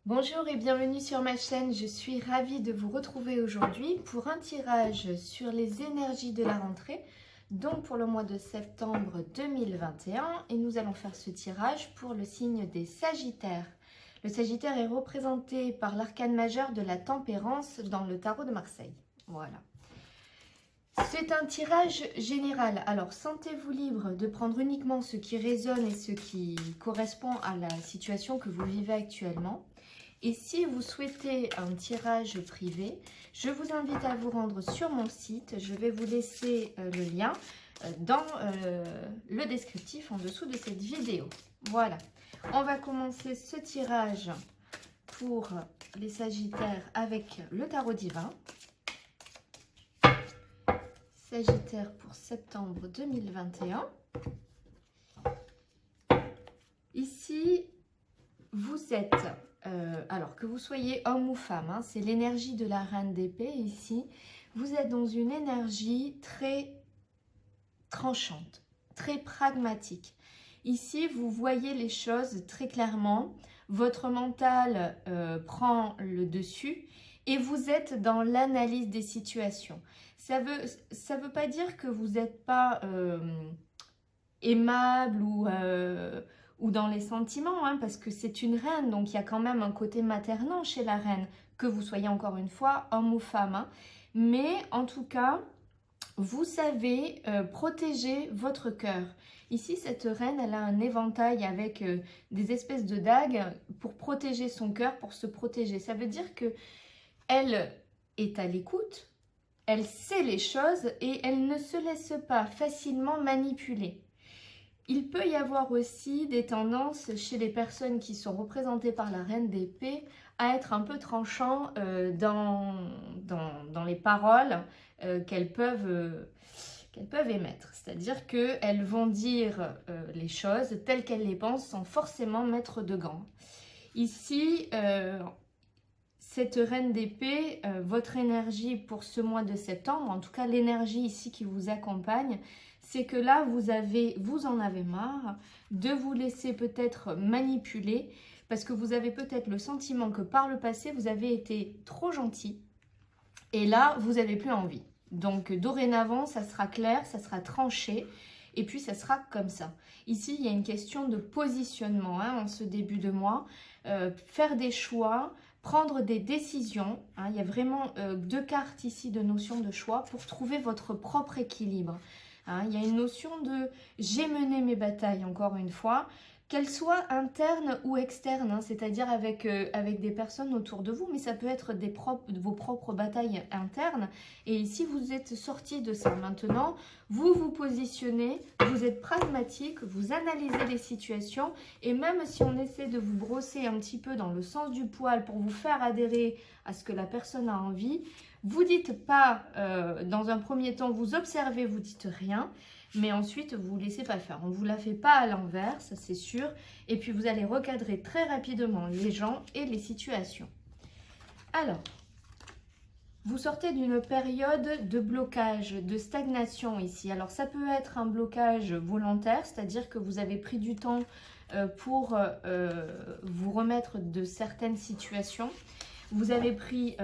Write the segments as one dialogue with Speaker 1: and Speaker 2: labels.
Speaker 1: Bonjour et bienvenue sur ma chaîne, je suis ravie de vous retrouver aujourd'hui pour un tirage sur les énergies de la rentrée, donc pour le mois de septembre 2021, et nous allons faire ce tirage pour le signe des Sagittaires. Le Sagittaire est représenté par l'arcane majeur de la tempérance dans le tarot de Marseille. Voilà. C'est un tirage général, alors sentez-vous libre de prendre uniquement ce qui résonne et ce qui correspond à la situation que vous vivez actuellement. Et si vous souhaitez un tirage privé, je vous invite à vous rendre sur mon site. Je vais vous laisser le lien dans le descriptif en dessous de cette vidéo. Voilà, on va commencer ce tirage pour les Sagittaires avec le tarot divin. Sagittaire pour septembre 2021. Ici, vous êtes... alors que vous soyez homme ou femme, hein, c'est l'énergie de la reine d'épée ici. Vous êtes dans une énergie très tranchante, très pragmatique. Ici, vous voyez les choses très clairement. Votre mental prend le dessus et vous êtes dans l'analyse des situations. Ça veut pas dire que vous n'êtes pas aimable ou dans les sentiments, hein, parce que c'est une reine, donc il y a quand même un côté maternant chez la reine, que vous soyez encore une fois homme ou femme. Hein. Mais en tout cas, vous savez protéger votre cœur. Ici, cette reine, elle a un éventail avec des espèces de dagues pour protéger son cœur, pour se protéger. Ça veut dire que elle est à l'écoute, elle sait les choses et elle ne se laisse pas facilement manipuler. Il peut y avoir aussi des tendances chez les personnes qui sont représentées par la reine d'épée à être un peu tranchant dans les paroles qu'elles peuvent émettre. C'est-à-dire qu'elles vont dire les choses telles qu'elles les pensent sans forcément mettre de gants. Ici, cette reine d'épée, votre énergie pour ce mois de septembre, en tout cas l'énergie ici qui vous accompagne, c'est que là, vous en avez marre de vous laisser peut-être manipuler parce que vous avez peut-être le sentiment que par le passé, vous avez été trop gentil et là, vous n'avez plus envie. Donc, dorénavant, ça sera clair, ça sera tranché et puis ça sera comme ça. Ici, il y a une question de positionnement hein, en ce début de mois. Faire des choix, prendre des décisions. Hein, il y a vraiment deux cartes ici de notion de choix pour trouver votre propre équilibre. Hein, il y a une notion de « j'ai mené mes batailles » encore une fois, qu'elles soient internes ou externes, hein, c'est-à-dire avec des personnes autour de vous, mais ça peut être vos propres batailles internes. Et ici, vous êtes sorti de ça. Maintenant, vous vous positionnez, vous êtes pragmatique, vous analysez les situations, et même si on essaie de vous brosser un petit peu dans le sens du poil pour vous faire adhérer à ce que la personne a envie, vous dites pas, dans un premier temps, vous observez, vous dites rien, mais ensuite, vous ne laissez pas faire. On ne vous la fait pas à l'envers, ça c'est sûr. Et puis, vous allez recadrer très rapidement les gens et les situations. Alors, vous sortez d'une période de blocage, de stagnation ici. Alors, ça peut être un blocage volontaire, c'est-à-dire que vous avez pris du temps pour vous remettre de certaines situations. Vous avez pris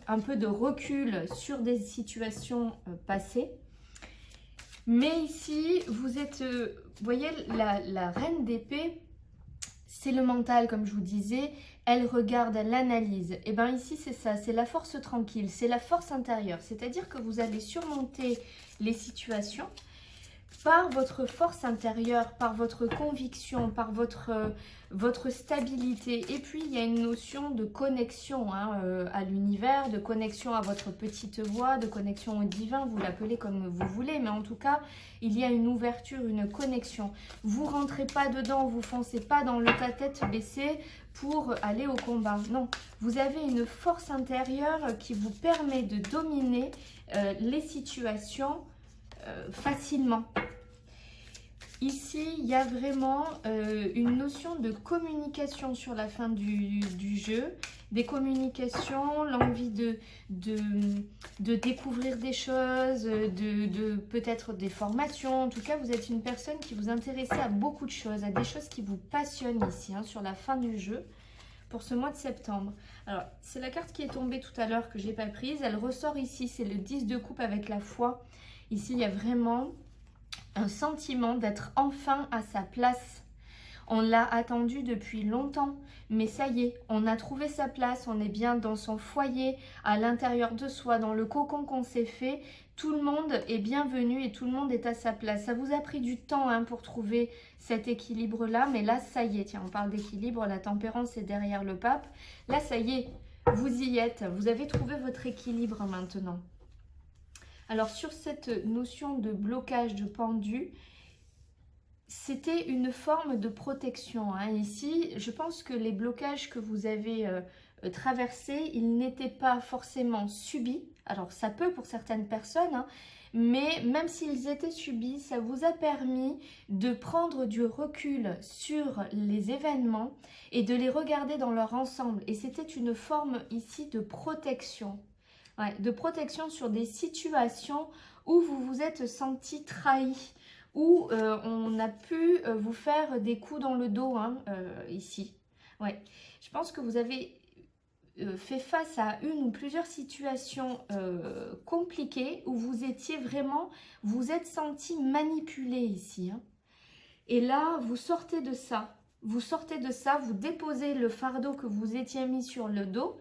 Speaker 1: un peu de recul sur des situations passées. Mais ici, vous êtes, vous voyez, la reine d'épée, c'est le mental, comme je vous disais. Elle regarde, elle analyse. Et bien ici, c'est ça, c'est la force tranquille, c'est la force intérieure. C'est-à-dire que vous allez surmonter les situations par votre force intérieure, par votre conviction, par votre stabilité. Et puis, il y a une notion de connexion hein, à l'univers, de connexion à votre petite voix, de connexion au divin, vous l'appelez comme vous voulez, mais en tout cas, il y a une ouverture, une connexion. Vous ne rentrez pas dedans, vous ne foncez pas dans le tête baissée pour aller au combat. Non, vous avez une force intérieure qui vous permet de dominer les situations facilement. Ici, il y a vraiment une notion de communication sur la fin du jeu, des communications, l'envie de découvrir des choses, de peut-être des formations. En tout cas, vous êtes une personne qui vous intéresse à beaucoup de choses, à des choses qui vous passionnent ici, hein, sur la fin du jeu. pour ce mois de septembre. Alors, c'est la carte qui est tombée tout à l'heure que je n'ai pas prise. Elle ressort ici, c'est le 10 de coupe avec la foi. Ici, il y a vraiment un sentiment d'être enfin à sa place. On l'a attendu depuis longtemps, mais ça y est, on a trouvé sa place, on est bien dans son foyer, à l'intérieur de soi, dans le cocon qu'on s'est fait. Tout le monde est bienvenu et tout le monde est à sa place. Ça vous a pris du temps pour trouver cet équilibre-là, mais là, ça y est. Tiens, on parle d'équilibre, la tempérance est derrière le pape. Là, ça y est, vous y êtes, vous avez trouvé votre équilibre maintenant. Alors, sur cette notion de blocage de pendu, c'était une forme de protection. Ici, je pense que les blocages que vous avez traversés, ils n'étaient pas forcément subis. Alors, ça peut pour certaines personnes, mais même s'ils étaient subis, ça vous a permis de prendre du recul sur les événements et de les regarder dans leur ensemble. Et c'était une forme ici de protection. Ouais, de protection sur des situations où vous vous êtes senti trahi, où on a pu vous faire des coups dans le dos ici. Ouais. Je pense que vous avez fait face à une ou plusieurs situations compliquées où vous étiez vraiment, vous êtes senti manipulé ici. Et là, vous sortez de ça. Vous sortez de ça, vous déposez le fardeau que vous étiez mis sur le dos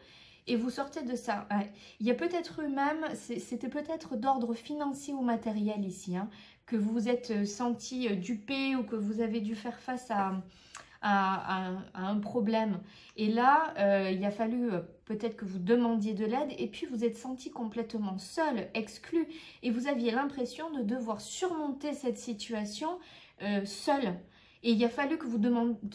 Speaker 1: et vous sortez de ça. Ouais. Il y a peut-être eu même, c'était peut-être d'ordre financier ou matériel ici, que vous vous êtes senti dupé ou que vous avez dû faire face à un problème. Et là, il a fallu peut-être que vous demandiez de l'aide et puis vous êtes senti complètement seul, exclu. Et vous aviez l'impression de devoir surmonter cette situation seul. Et il a fallu que vous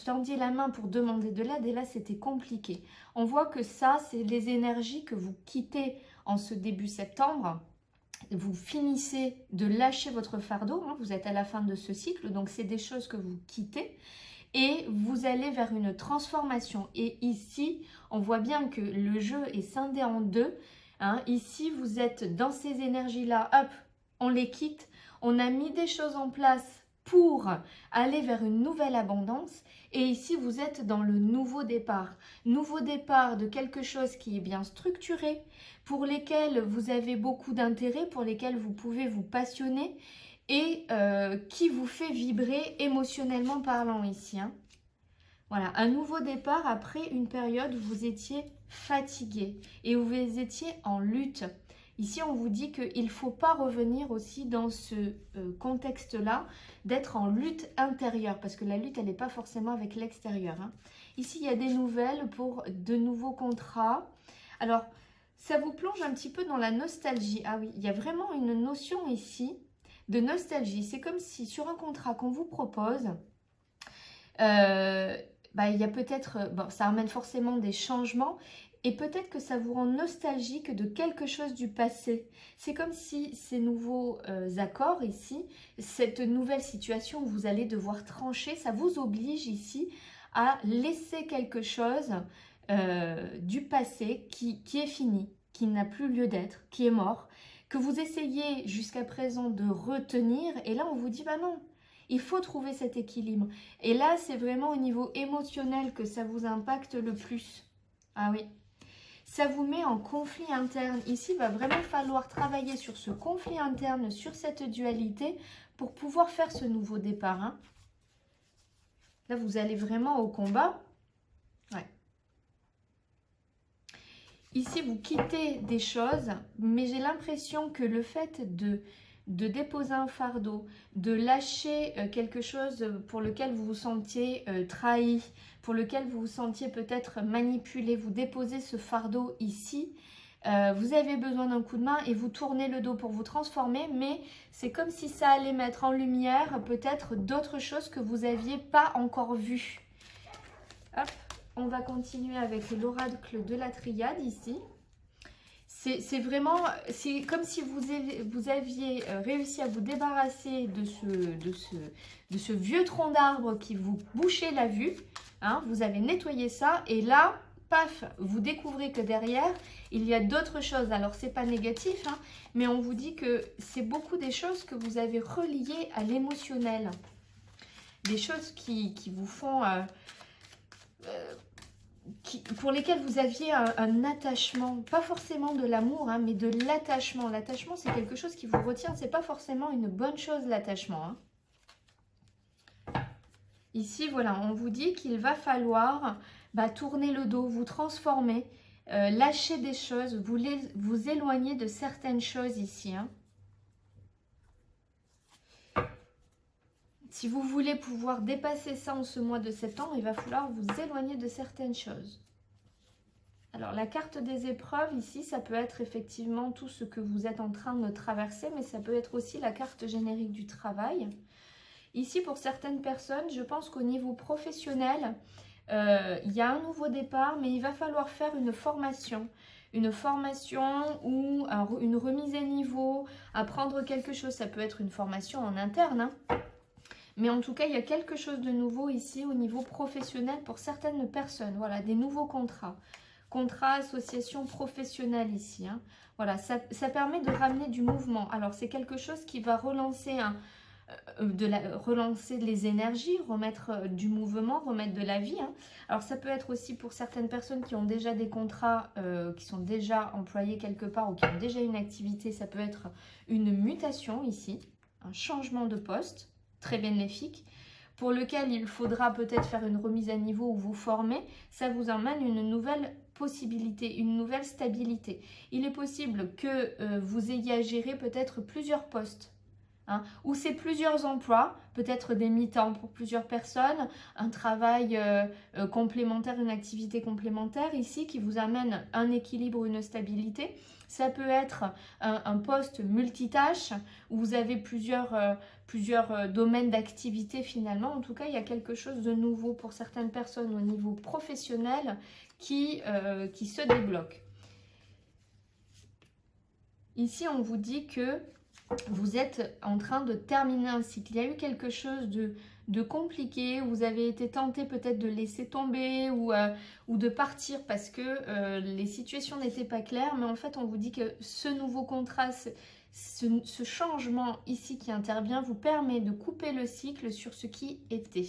Speaker 1: tendiez la main pour demander de l'aide et là, c'était compliqué. On voit que ça, c'est les énergies que vous quittez en ce début septembre. Vous finissez de lâcher votre fardeau, vous êtes à la fin de ce cycle, donc c'est des choses que vous quittez et vous allez vers une transformation. Et ici, on voit bien que le jeu est scindé en deux. Ici, vous êtes dans ces énergies-là, hop, on les quitte, on a mis des choses en place pour aller vers une nouvelle abondance. Et ici, vous êtes dans le nouveau départ. Nouveau départ de quelque chose qui est bien structuré, pour lesquels vous avez beaucoup d'intérêt, pour lesquels vous pouvez vous passionner et qui vous fait vibrer émotionnellement parlant ici. Voilà, un nouveau départ après une période où vous étiez fatigué et où vous étiez en lutte. Ici, on vous dit qu'il ne faut pas revenir aussi dans ce contexte-là d'être en lutte intérieure parce que la lutte, elle n'est pas forcément avec l'extérieur. Ici, il y a des nouvelles pour de nouveaux contrats. Alors, ça vous plonge un petit peu dans la nostalgie. Ah oui, il y a vraiment une notion ici de nostalgie. C'est comme si sur un contrat qu'on vous propose, il y a peut-être, ça amène forcément des changements et peut-être que ça vous rend nostalgique de quelque chose du passé. C'est comme si ces nouveaux accords ici, cette nouvelle situation où vous allez devoir trancher, ça vous oblige ici à laisser quelque chose du passé qui est fini, qui n'a plus lieu d'être, qui est mort, que vous essayez jusqu'à présent de retenir et là on vous dit non, il faut trouver cet équilibre. Et là c'est vraiment au niveau émotionnel que ça vous impacte le plus. Ah oui, ça vous met en conflit interne. Ici, il va vraiment falloir travailler sur ce conflit interne, sur cette dualité pour pouvoir faire ce nouveau départ. Là, vous allez vraiment au combat. Ouais. Ici, vous quittez des choses, mais j'ai l'impression que le fait de déposer un fardeau, de lâcher quelque chose pour lequel vous vous sentiez trahi, pour lequel vous vous sentiez peut-être manipulé, vous déposez ce fardeau ici, vous avez besoin d'un coup de main et vous tournez le dos pour vous transformer, mais c'est comme si ça allait mettre en lumière peut-être d'autres choses que vous n'aviez pas encore vues. Hop, on va continuer avec l'oracle de la triade ici. C'est vraiment, c'est comme si vous aviez réussi à vous débarrasser de ce vieux tronc d'arbre qui vous bouchait la vue. Vous avez nettoyé ça et là, paf, vous découvrez que derrière, il y a d'autres choses. Alors, c'est pas négatif, mais on vous dit que c'est beaucoup des choses que vous avez reliées à l'émotionnel. Des choses qui vous font pour lesquels vous aviez un attachement, pas forcément de l'amour, hein, mais de l'attachement. L'attachement, c'est quelque chose qui vous retient, c'est pas forcément une bonne chose, l'attachement. Hein. Ici, voilà, on vous dit qu'il va falloir tourner le dos, vous transformer, lâcher des choses, vous éloigner de certaines choses ici. Hein. Si vous voulez pouvoir dépasser ça en ce mois de septembre, il va falloir vous éloigner de certaines choses. Alors, la carte des épreuves, ici, ça peut être effectivement tout ce que vous êtes en train de traverser, mais ça peut être aussi la carte générique du travail. Ici, pour certaines personnes, je pense qu'au niveau professionnel, il y a un nouveau départ, mais il va falloir faire une formation. Une formation ou une remise à niveau, apprendre quelque chose. Ça peut être une formation en interne, hein. Mais en tout cas, il y a quelque chose de nouveau ici au niveau professionnel pour certaines personnes. Voilà, des nouveaux contrats. Contrat, association professionnelle ici. Hein. Voilà, ça permet de ramener du mouvement. Alors, c'est quelque chose qui va relancer, relancer les énergies, remettre du mouvement, remettre de la vie. Hein. Alors, ça peut être aussi pour certaines personnes qui ont déjà des contrats, qui sont déjà employés quelque part ou qui ont déjà une activité. Ça peut être une mutation ici, un changement de poste. Très bénéfique, pour lequel il faudra peut-être faire une remise à niveau ou vous former, ça vous emmène une nouvelle possibilité, une nouvelle stabilité. Il est possible que vous ayez à gérer peut-être plusieurs postes, hein, ou c'est plusieurs emplois, peut-être des mi-temps pour plusieurs personnes, un travail complémentaire, une activité complémentaire ici qui vous amène un équilibre, une stabilité. Ça peut être un poste multitâche où vous avez plusieurs domaines d'activité finalement. En tout cas, il y a quelque chose de nouveau pour certaines personnes au niveau professionnel qui se débloque. Ici, on vous dit que vous êtes en train de terminer un cycle. Il y a eu quelque chose de compliqué, vous avez été tenté peut-être de laisser tomber ou de partir parce que les situations n'étaient pas claires, mais en fait on vous dit que ce nouveau contrat, ce changement ici qui intervient vous permet de couper le cycle sur ce qui était.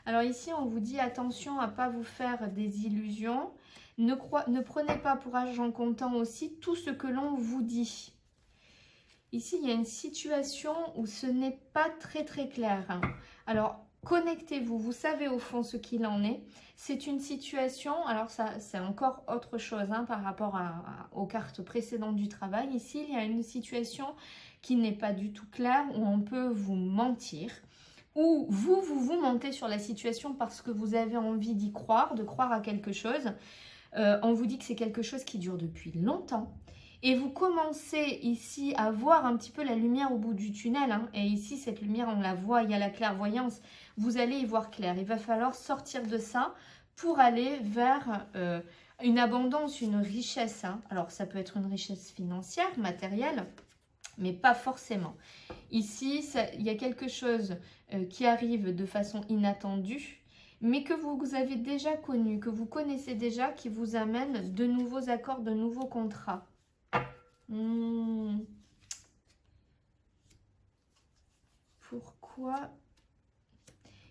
Speaker 1: Alors ici on vous dit attention à ne pas vous faire des illusions, ne prenez pas pour argent comptant aussi tout ce que l'on vous dit. Ici, il y a une situation où ce n'est pas très clair. Hein. Alors, connectez-vous, vous savez au fond ce qu'il en est. C'est une situation, alors ça c'est encore autre chose hein, par rapport aux cartes précédentes du travail. Ici, il y a une situation qui n'est pas du tout claire, où on peut vous mentir, ou vous mentez sur la situation parce que vous avez envie d'y croire, de croire à quelque chose. On vous dit que c'est quelque chose qui dure depuis longtemps. Et vous commencez ici à voir un petit peu la lumière au bout du tunnel. Hein. Et ici, cette lumière, on la voit, il y a la clairvoyance. Vous allez y voir clair. Il va falloir sortir de ça pour aller vers une abondance, une richesse. Hein. Alors, ça peut être une richesse financière, matérielle, mais pas forcément. Ici, il y a quelque chose qui arrive de façon inattendue, mais que vous avez déjà connu, que vous connaissez déjà, qui vous amène de nouveaux accords, de nouveaux contrats. Pourquoi?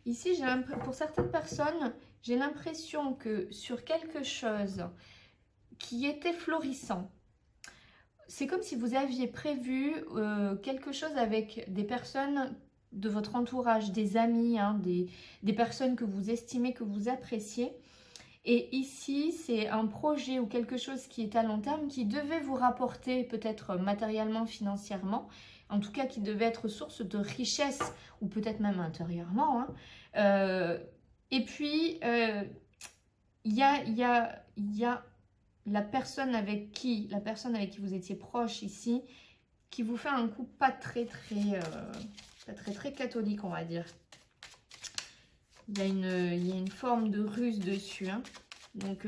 Speaker 1: Ici, pour certaines personnes, j'ai l'impression que sur quelque chose qui était florissant, c'est comme si vous aviez prévu quelque chose avec des personnes de votre entourage, des amis, hein, des personnes que vous estimez, que vous appréciez. Et ici, c'est un projet ou quelque chose qui est à long terme qui devait vous rapporter peut-être matériellement, financièrement, en tout cas qui devait être source de richesse ou peut-être même intérieurement. Hein. Et puis, il y a la personne avec qui vous étiez proche ici, qui vous fait un coup pas très catholique, on va dire. Il y a une forme de ruse dessus, hein. Donc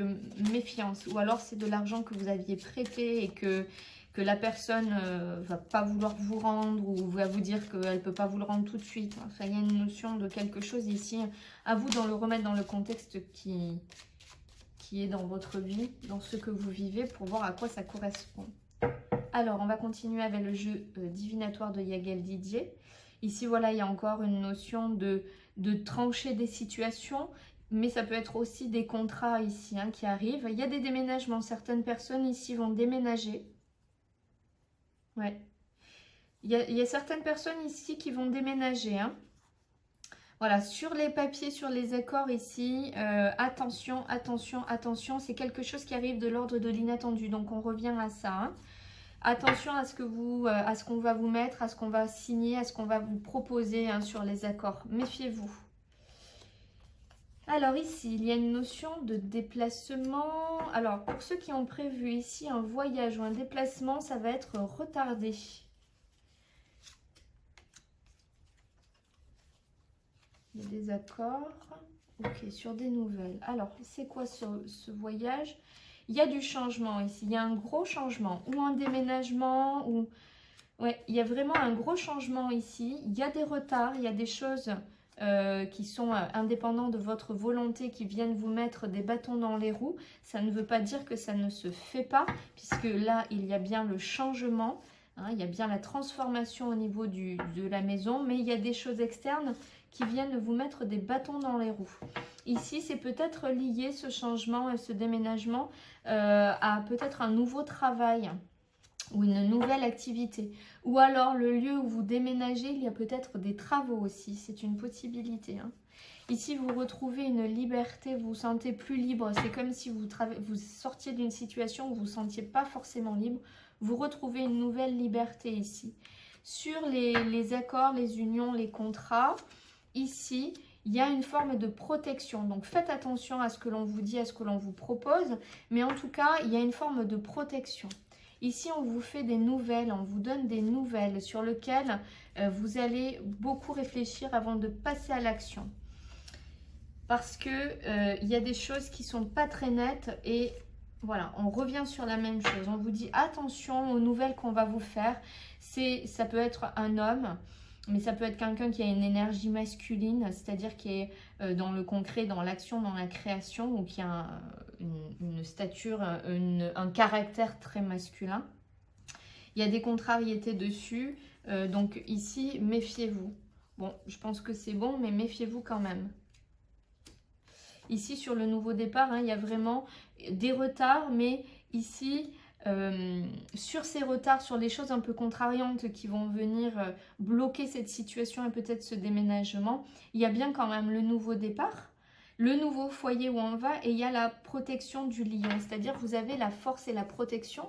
Speaker 1: méfiance. Ou alors c'est de l'argent que vous aviez prêté et que la personne va pas vouloir vous rendre ou va vous dire qu'elle peut pas vous le rendre tout de suite. Enfin, il y a une notion de quelque chose ici. À vous de le remettre dans le contexte qui est dans votre vie, dans ce que vous vivez pour voir à quoi ça correspond. Alors, on va continuer avec le jeu divinatoire de Yagel Didier. Ici, voilà, il y a encore une notion de trancher des situations. Mais ça peut être aussi des contrats ici hein, qui arrivent. Il y a des déménagements. Certaines personnes ici vont déménager. Ouais. Il y a certaines personnes ici qui vont déménager. Hein. Voilà, sur les papiers, sur les accords ici, attention, attention, attention. C'est quelque chose qui arrive de l'ordre de l'inattendu. Donc, on revient à ça. Hein. Attention à ce qu'on va vous mettre, à ce qu'on va signer, à ce qu'on va vous proposer hein, sur les accords. Méfiez-vous. Alors ici, il y a une notion de déplacement. Alors, pour ceux qui ont prévu ici un voyage ou un déplacement, ça va être retardé. Il y a des accords. Ok, sur des nouvelles. Alors, c'est quoi ce voyage? Il y a du changement ici. Il y a un gros changement. Ou un déménagement. Ou... Ouais, il y a vraiment un gros changement ici. Il y a des retards. Il y a des choses... qui sont indépendants de votre volonté, qui viennent vous mettre des bâtons dans les roues. Ça ne veut pas dire que ça ne se fait pas, puisque là, il y a bien le changement, hein, il y a bien la transformation au niveau de la maison, mais il y a des choses externes qui viennent vous mettre des bâtons dans les roues. Ici, c'est peut-être lié, ce changement et ce déménagement, à peut-être un nouveau travail, ou une nouvelle activité. Ou alors le lieu où vous déménagez, il y a peut-être des travaux aussi. C'est une possibilité. Hein. Ici, vous retrouvez une liberté, vous vous sentez plus libre. C'est comme si vous sortiez d'une situation où vous ne vous sentiez pas forcément libre. Vous retrouvez une nouvelle liberté ici. Sur les accords, les unions, les contrats, ici, il y a une forme de protection. Donc, faites attention à ce que l'on vous dit, à ce que l'on vous propose. Mais en tout cas, il y a une forme de protection. Ici, on vous fait des nouvelles, on vous donne des nouvelles sur lesquelles vous allez beaucoup réfléchir avant de passer à l'action. Parce que il y a des choses qui ne sont pas très nettes et voilà, on revient sur la même chose. On vous dit attention aux nouvelles qu'on va vous faire. Ça peut être un homme, mais ça peut être quelqu'un qui a une énergie masculine, c'est-à-dire qui est dans le concret, dans l'action, dans la création, ou qui a une stature, un caractère très masculin. Il y a des contrariétés dessus, donc ici, méfiez-vous. Bon, je pense que c'est bon, mais méfiez-vous quand même. Ici, sur le nouveau départ, hein, il y a vraiment des retards, mais ici... sur ces retards, sur les choses un peu contrariantes qui vont venir bloquer cette situation et peut-être ce déménagement, il y a bien quand même le nouveau départ, le nouveau foyer où on va et il y a la protection du lion, c'est-à-dire vous avez la force et la protection.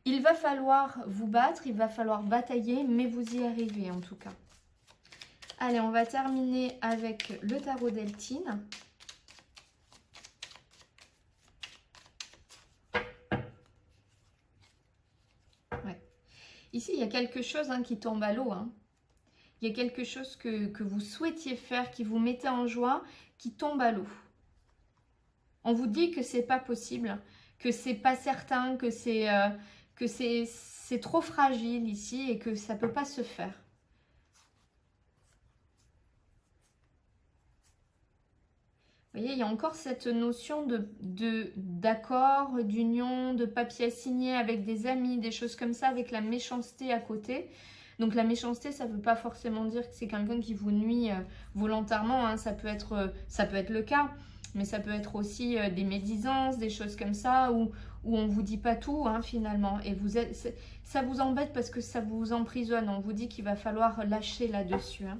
Speaker 1: Il va falloir vous battre, il va falloir batailler, mais vous y arrivez en tout cas. Allez, on va terminer avec le tarot Deltine. Ici, il y a quelque chose hein, qui tombe à l'eau. Hein. Il y a quelque chose que vous souhaitiez faire, qui vous mettait en joie, qui tombe à l'eau. On vous dit que c'est pas possible, que c'est pas certain, que c'est trop fragile ici et que ça peut pas se faire. Vous voyez, il y a encore cette notion d'accord, d'union, de papier à signer avec des amis, des choses comme ça, avec la méchanceté à côté. Donc la méchanceté, ça ne veut pas forcément dire que c'est quelqu'un qui vous nuit volontairement, hein. Ça peut être le cas, mais ça peut être aussi des médisances, des choses comme ça, où on ne vous dit pas tout hein, finalement. Et ça vous embête parce que ça vous emprisonne. On vous dit qu'il va falloir lâcher là-dessus. Hein.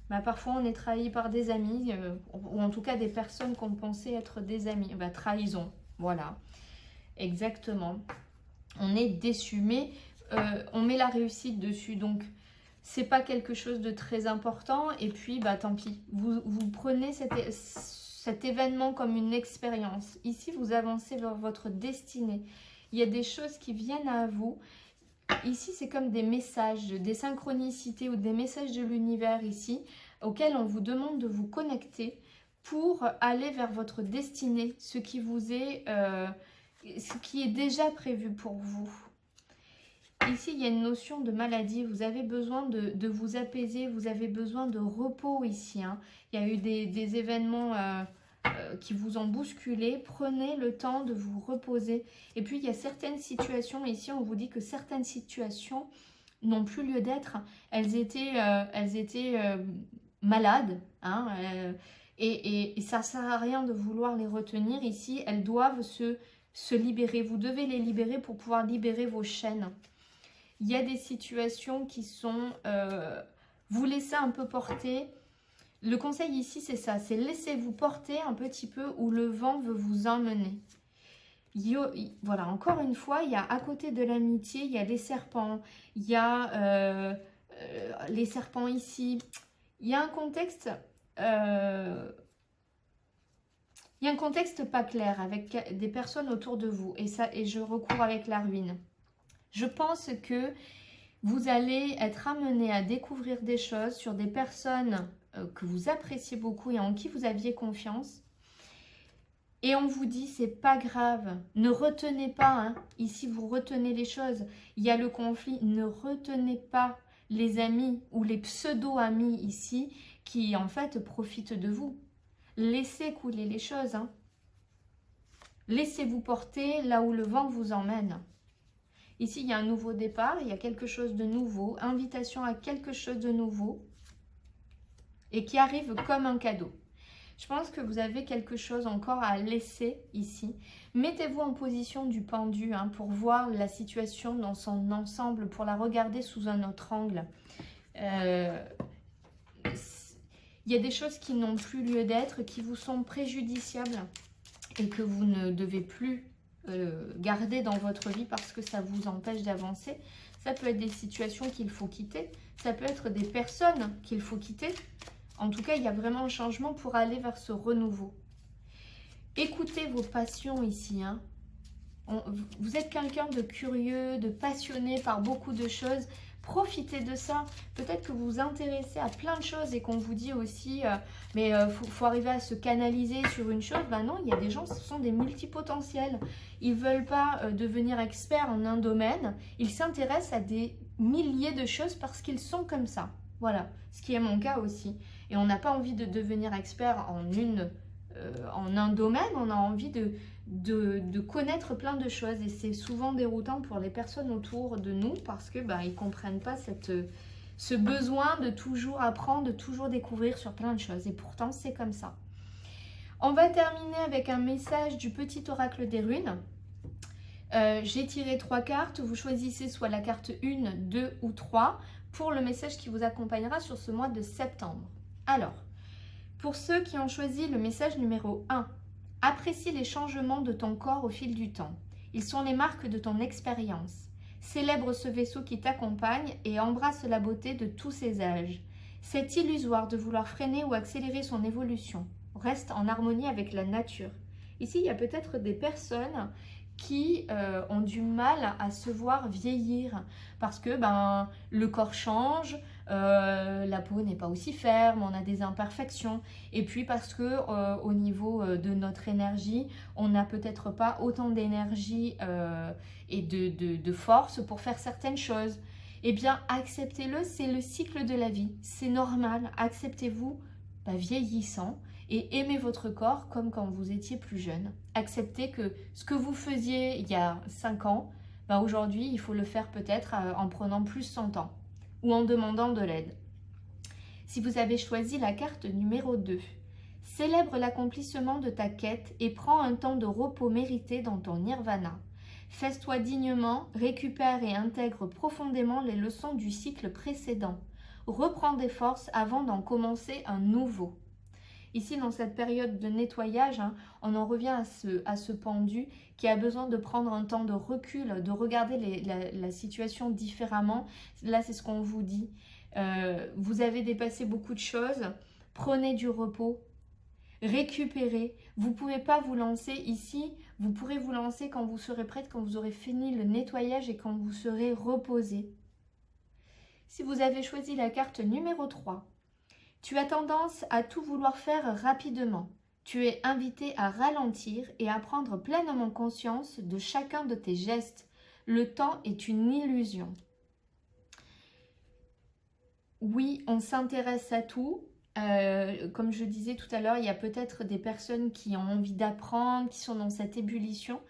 Speaker 1: Bah, parfois, on est trahi par des amis, ou en tout cas des personnes qu'on pensait être des amis. Bah, trahison, voilà, exactement. On est déçu, mais on met la réussite dessus, donc c'est pas quelque chose de très important. Et puis, bah tant pis, vous prenez cet événement comme une expérience. Ici, vous avancez vers votre destinée. Il y a des choses qui viennent à vous. Ici, c'est comme des messages, des synchronicités ou des messages de l'univers ici, auxquels on vous demande de vous connecter pour aller vers votre destinée, ce qui est déjà prévu pour vous. Ici, il y a une notion de maladie. Vous avez besoin de vous apaiser, vous avez besoin de repos ici. Hein. Il y a eu des événements... qui vous ont bousculé, prenez le temps de vous reposer. Et puis, il y a certaines situations, ici, on vous dit que certaines situations n'ont plus lieu d'être. Elles étaient malades, hein, Et ça ne sert à rien de vouloir les retenir ici. Elles doivent se libérer. Vous devez les libérer pour pouvoir libérer vos chaînes. Il y a des situations qui sont... vous laissez un peu porter. Le conseil ici, c'est ça. C'est laissez-vous porter un petit peu où le vent veut vous emmener. Voilà, encore une fois, il y a à côté de l'amitié, il y a les serpents. Il y a les serpents ici. Il y a un contexte... il y a un contexte pas clair avec des personnes autour de vous. Et je recours avec la ruine. Je pense que vous allez être amené à découvrir des choses sur des personnes que vous appréciez beaucoup et en qui vous aviez confiance. Et on vous dit, c'est pas grave, ne retenez pas, hein. Ici vous retenez les choses, il y a le conflit, ne retenez pas les amis ou les pseudo-amis ici qui en fait profitent de vous. Laissez couler les choses, hein. Laissez-vous porter là où le vent vous emmène. Ici, il y a un nouveau départ, il y a quelque chose de nouveau, invitation à quelque chose de nouveau et qui arrive comme un cadeau. Je pense que vous avez quelque chose encore à laisser ici. Mettez-vous en position du pendu hein, pour voir la situation dans son ensemble, pour la regarder sous un autre angle. Il y a des choses qui n'ont plus lieu d'être, qui vous sont préjudiciables et que vous ne devez plus garder dans votre vie parce que ça vous empêche d'avancer. Ça peut être des situations qu'il faut quitter, ça peut être des personnes qu'il faut quitter. En tout cas, il y a vraiment un changement pour aller vers ce renouveau. Écoutez vos passions ici. Hein. Vous êtes quelqu'un de curieux, de passionné par beaucoup de choses. Profitez de ça. Peut-être que vous vous intéressez à plein de choses et qu'on vous dit aussi mais faut arriver à se canaliser sur une chose. Ben non, il y a des gens, ce sont des multipotentiels. Ils ne veulent pas devenir experts en un domaine. Ils s'intéressent à des milliers de choses parce qu'ils sont comme ça. Voilà, ce qui est mon cas aussi. Et on n'a pas envie de devenir expert en un domaine, on a envie de connaître plein de choses. Et c'est souvent déroutant pour les personnes autour de nous parce que ils ne comprennent pas ce besoin de toujours apprendre, de toujours découvrir sur plein de choses. Et pourtant, c'est comme ça. On va terminer avec un message du petit oracle des runes. J'ai tiré 3 cartes. Vous choisissez soit la carte 1, 2 ou 3 pour le message qui vous accompagnera sur ce mois de septembre. Alors, pour ceux qui ont choisi le message numéro 1, apprécie les changements de ton corps au fil du temps. Ils sont les marques de ton expérience. Célèbre ce vaisseau qui t'accompagne et embrasse la beauté de tous ses âges. C'est illusoire de vouloir freiner ou accélérer son évolution. Reste en harmonie avec la nature. Ici, il y a peut-être des personnes qui ont du mal à se voir vieillir parce que le corps change, la peau n'est pas aussi ferme, on a des imperfections et puis parce que au niveau de notre énergie, on n'a peut-être pas autant d'énergie et de force pour faire certaines choses. Eh bien, acceptez-le, c'est le cycle de la vie, c'est normal, acceptez-vous vieillissant. Et aimez votre corps comme quand vous étiez plus jeune. Acceptez que ce que vous faisiez il y a 5 ans, aujourd'hui, il faut le faire peut-être en prenant plus son temps ou en demandant de l'aide. Si vous avez choisi la carte numéro 2, célèbre l'accomplissement de ta quête et prends un temps de repos mérité dans ton nirvana. Fais-toi dignement, récupère et intègre profondément les leçons du cycle précédent. Reprends des forces avant d'en commencer un nouveau. Ici, dans cette période de nettoyage, on en revient à ce pendu qui a besoin de prendre un temps de recul, de regarder la situation différemment. Là, c'est ce qu'on vous dit. Vous avez dépassé beaucoup de choses. Prenez du repos. Récupérez. Vous ne pouvez pas vous lancer ici. Vous pourrez vous lancer quand vous serez prête, quand vous aurez fini le nettoyage et quand vous serez reposé. Si vous avez choisi la carte numéro 3, tu as tendance à tout vouloir faire rapidement. Tu es invité à ralentir et à prendre pleinement conscience de chacun de tes gestes. Le temps est une illusion. Oui, on s'intéresse à tout. Comme je disais tout à l'heure, il y a peut-être des personnes qui ont envie d'apprendre, qui sont dans cette ébullition.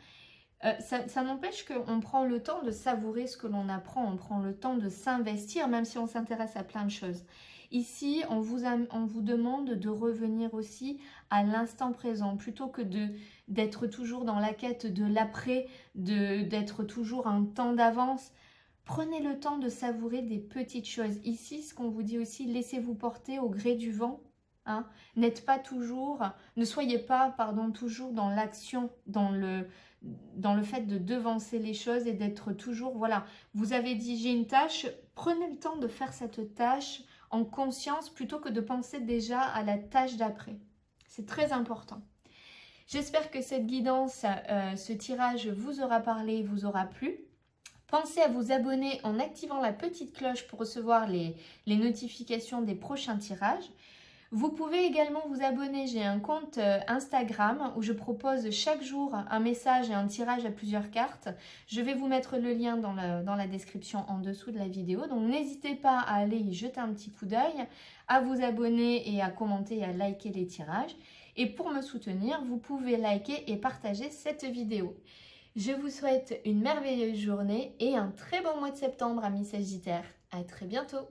Speaker 1: Ça n'empêche qu'on prend le temps de savourer ce que l'on apprend, on prend le temps de s'investir, même si on s'intéresse à plein de choses. Ici, on vous demande de revenir aussi à l'instant présent, plutôt que d'être toujours dans la quête de l'après, d'être toujours un temps d'avance. Prenez le temps de savourer des petites choses. Ici, ce qu'on vous dit aussi, laissez-vous porter au gré du vent. Hein. N'êtes pas toujours, ne soyez pas, pardon, toujours dans l'action, dans le fait de devancer les choses et d'être toujours, voilà, vous avez dit j'ai une tâche, prenez le temps de faire cette tâche en conscience plutôt que de penser déjà à la tâche d'après. C'est très important. J'espère que cette guidance, ce tirage vous aura parlé, vous aura plu. Pensez à vous abonner en activant la petite cloche pour recevoir les notifications des prochains tirages. Vous pouvez également vous abonner, j'ai un compte Instagram où je propose chaque jour un message et un tirage à plusieurs cartes. Je vais vous mettre le lien dans la description en dessous de la vidéo. Donc n'hésitez pas à aller y jeter un petit coup d'œil, à vous abonner et à commenter et à liker les tirages. Et pour me soutenir, vous pouvez liker et partager cette vidéo. Je vous souhaite une merveilleuse journée et un très bon mois de septembre, amis Sagittaires. À très bientôt!